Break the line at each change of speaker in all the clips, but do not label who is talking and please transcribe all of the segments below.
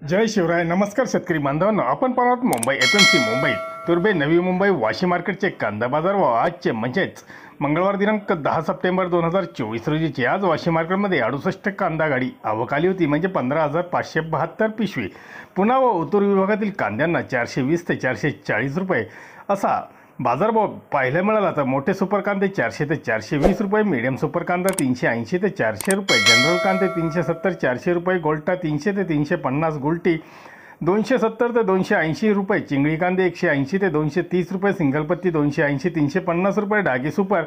जय शिवराय. नमस्कार शेतकरी बांधवांनो, आपण पाहत मुंबई एपीएमसी मुंबई तुर्भे नवी मुंबई वाशी मार्केटचे कांदा बाजार व आजचे म्हणजेच मंगळवार दिनांक 10 सप्टेंबर 2024 रोजीचे आज वाशी मार्केटमध्ये 68 कांदा गाडी आवक आली होती, म्हणजे 15,572 पिशवी. पुन्हा व उत्तर विभागातील कांद्यांना 420 ते 440 रुपये असा बाजारभाव पाहायला मिळाला. तर मोठे सुपर कांदे 400 ते 420 रुपये, मीडियम सुपर कांदा 380 ते 400 रुपये, जनरल कांदे 370 400 रुपये, गोल्टा 300 ते 350, गुलटी 270 ते 280 रुपये, चिंगळी कांदे 180 ते 230 रुपये, सिंगलपत्ती 280 350 रुपये, डागी सुपर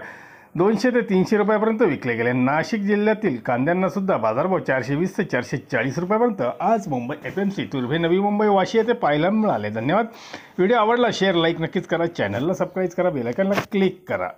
200 ते 300 रुपयापर्यंत विकले गेले. नाशिक जिल्ह्यातील कांद्यांना सुद्धा बाजारभाव 420 ते 440 रुपयापर्यंत आज मुंबई एपीएमसी तुर्भे नवी मुंबई वाशी येथे पाहायला मिळाले. धन्यवाद. व्हिडिओ आवडला शेअर लाईक नक्कीच करा, चॅनलला सबस्क्राईब करा, बेल आयकॉनला क्लिक करा.